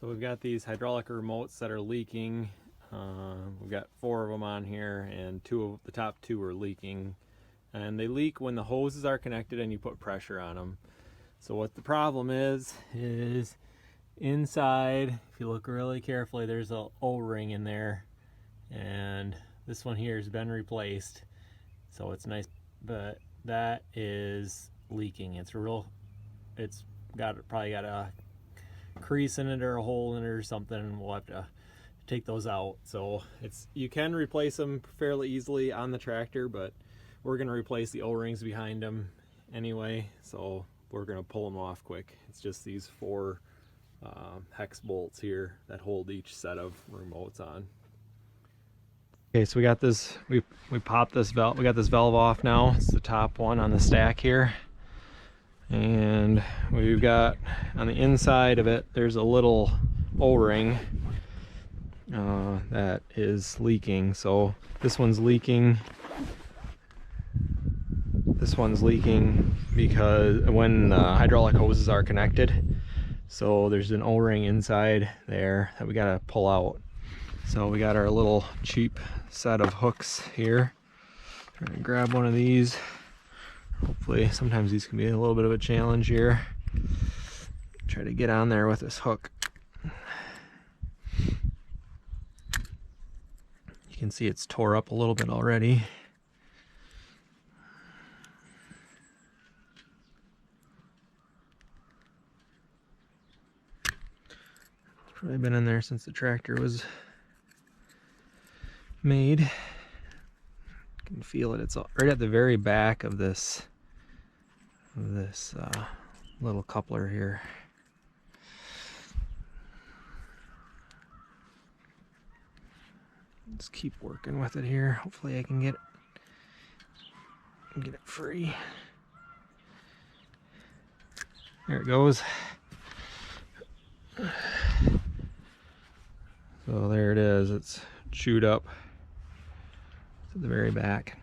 So we've got these hydraulic remotes that are leaking. We've got 4 of them on here, and the top two are leaking. And they leak when the hoses are connected and you put pressure on them. So what the problem is inside, if you look really carefully, there's an O-ring in there. And this one here has been replaced. So it's nice, but that is leaking. It's probably got a crease in it or a hole in it or something, and we'll have to take those out. So you can replace them fairly easily on the tractor, but we're going to replace the O-rings behind them anyway, so we're going to pull them off quick. It's just these 4 hex bolts here that hold each set of remotes on. Okay, so we got this, we popped this valve, we got this valve off now. It's the top one on the stack here. And we've got on the inside of it, there's a little O-ring that is leaking. So this one's leaking. This one's leaking because when the hydraulic hoses are connected. So there's an O-ring inside there that we gotta pull out. So we got our little cheap set of hooks here. Trying to grab one of these. Hopefully, sometimes these can be a little bit of a challenge here. Try to get on there with this hook. You can see it's tore up a little bit already. Probably been in there since the tractor was made. You can feel it. It's right at the very back of this little coupler here. Just keep working with it here. Hopefully I can get it free. There it goes. So there it is. It's chewed up to the very back.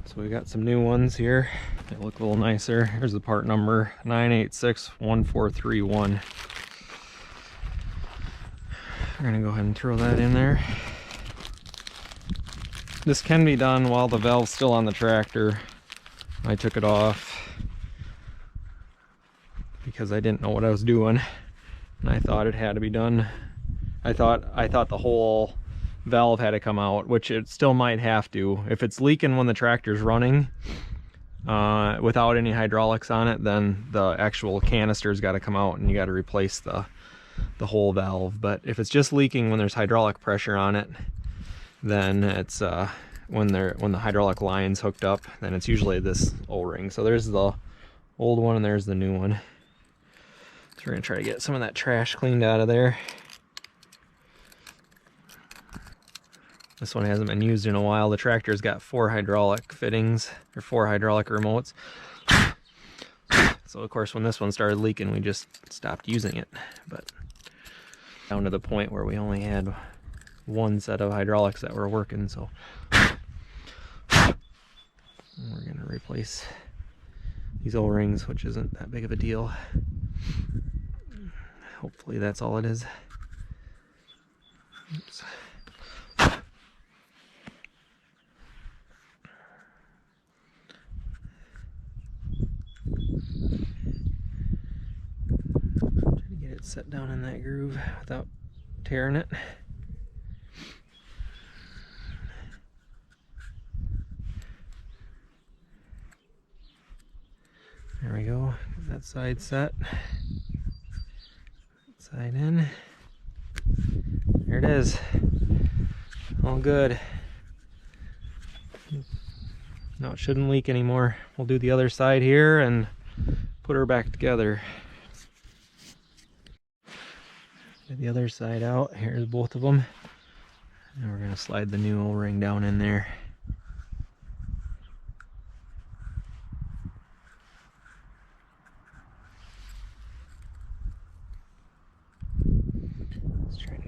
So we got some new ones here. They look a little nicer. Here's the part number 9861431. We're gonna go ahead and throw that in there. This can be done while the valve's still on the tractor. I took it off because I didn't know what I was doing, and I thought it had to be done. I thought the whole valve had to come out, which it still might have to. If it's leaking when the tractor's running without any hydraulics on it, then the actual canister's got to come out and you got to replace the whole valve. But if it's just leaking when there's hydraulic pressure on it, then it's when the hydraulic line's hooked up, then it's usually this O-ring. So there's the old one and there's the new one. So we're gonna try to get some of that trash cleaned out of there. This one hasn't been used in a while. The tractor's got 4 hydraulic fittings, or 4 hydraulic remotes. So of course when this one started leaking, we just stopped using it. But down to the point where we only had 1 set of hydraulics that were working, so we're gonna replace these O-rings, which isn't that big of a deal. Hopefully that's all it is. Oops. Try to get it set down in that groove without tearing it. There we go. Get that side set. Side in. There it is. All good. No, it shouldn't leak anymore. We'll do the other side here and put her back together. Get the other side out. Here's both of them. And we're going to slide the new O-ring down in there.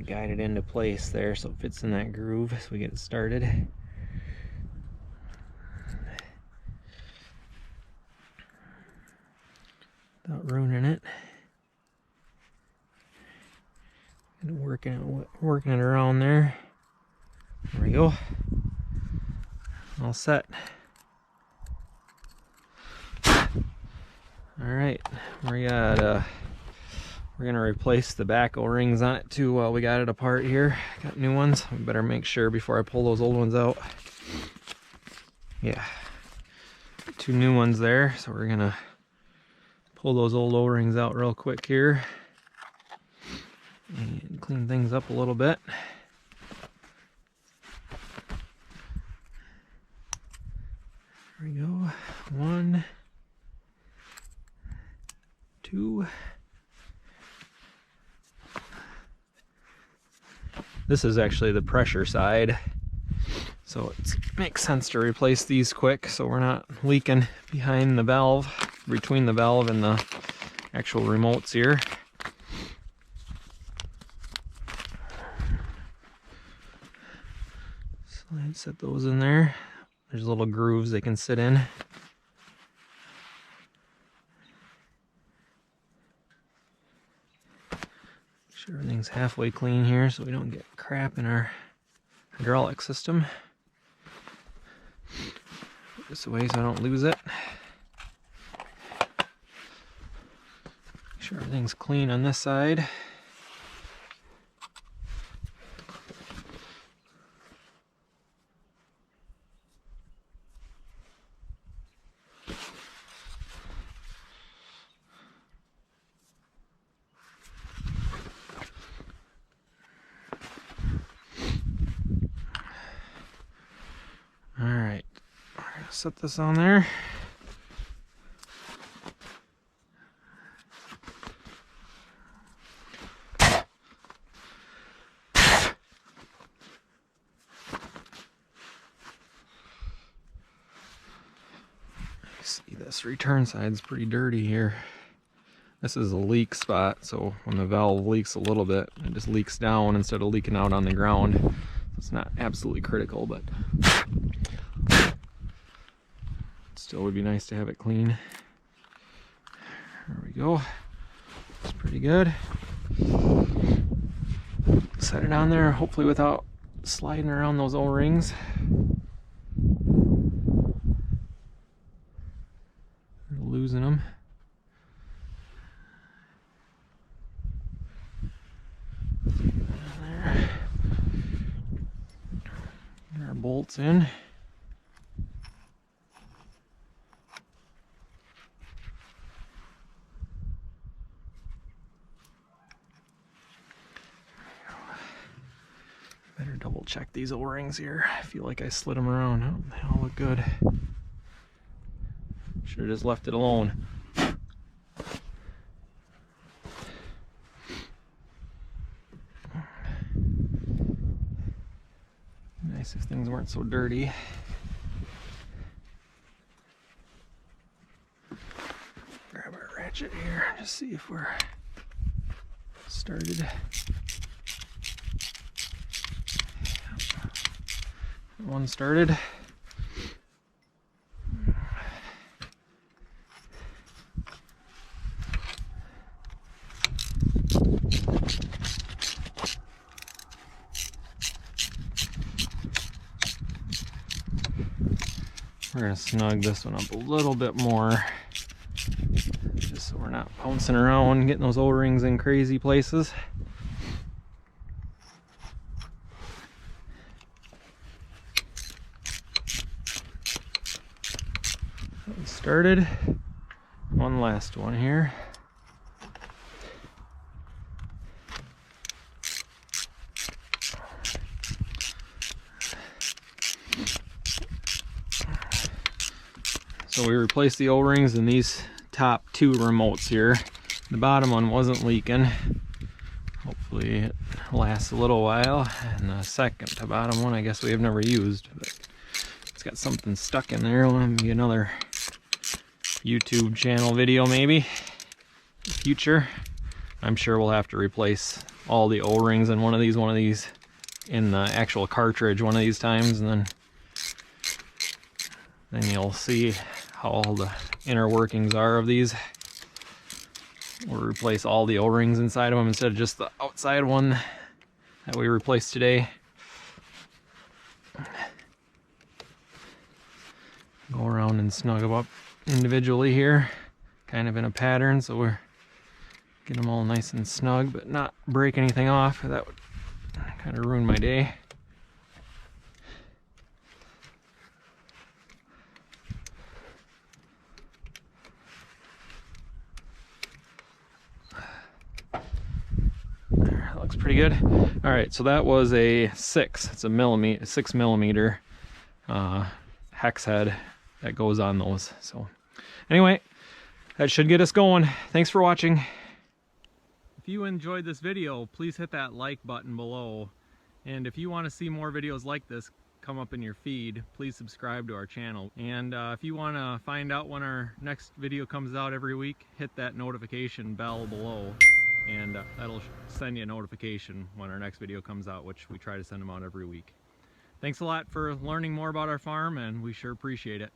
guide it into place there so it fits in that groove so we get it started. Without ruining it. And working it around there. There we go. All set. Alright, we're gonna replace the back O-rings on it too while we got it apart here. Got new ones. We better make sure before I pull those old ones out. Yeah. 2 new ones there, so we're gonna pull those old O-rings out real quick here and clean things up a little bit. There we go. 1, 2. This is actually the pressure side, so it makes sense to replace these quick so we're not leaking behind the valve, between the valve and the actual remotes here. So I'd set those in there. There's little grooves they can sit in. Make sure everything's halfway clean here so we don't get crap in our hydraulic system. Put this away so I don't lose it. Make sure everything's clean on this side. Alright, we're going to set this on there. See, this return side's pretty dirty here. This is a leak spot, so when the valve leaks a little bit, it just leaks down instead of leaking out on the ground. It's not absolutely critical, but still would be nice to have it clean. There we go. It's pretty good. Set it on there, hopefully without sliding around those O-rings. Losing them. There. Get our bolts in. Better double check these O-rings here. I feel like I slid them around. Oh, they all look good. Should have just left it alone. Nice if things weren't so dirty. Grab our ratchet here, just see if we're started. One started. We're going to snug this one up a little bit more, just so we're not bouncing around, getting those O-rings in crazy places. That one started. One last one here. So we replaced the O-rings in these top 2 remotes here. The bottom one wasn't leaking. Hopefully it lasts a little while. And the second to bottom one I guess we have never used, but it's got something stuck in there. It'll be another YouTube channel video maybe in the future. I'm sure we'll have to replace all the O-rings in one of these in the actual cartridge one of these times, and then you'll see how all the inner workings are of these. We'll replace all the O-rings inside of them instead of just the outside one that we replaced today. Go around and snug them up individually here, kind of in a pattern, so we're get them all nice and snug, but not break anything off. That would kind of ruin my day. There, that looks pretty good. All right, so that was a 6. It's a 6 millimeter hex head that goes on those. So anyway, that should get us going. Thanks for watching. If you enjoyed this video, please hit that like button below. And if you want to see more videos like this come up in your feed, please subscribe to our channel. And if you want to find out when our next video comes out every week, hit that notification bell below, and that'll send you a notification when our next video comes out, which we try to send them out every week. Thanks a lot for learning more about our farm, and we sure appreciate it.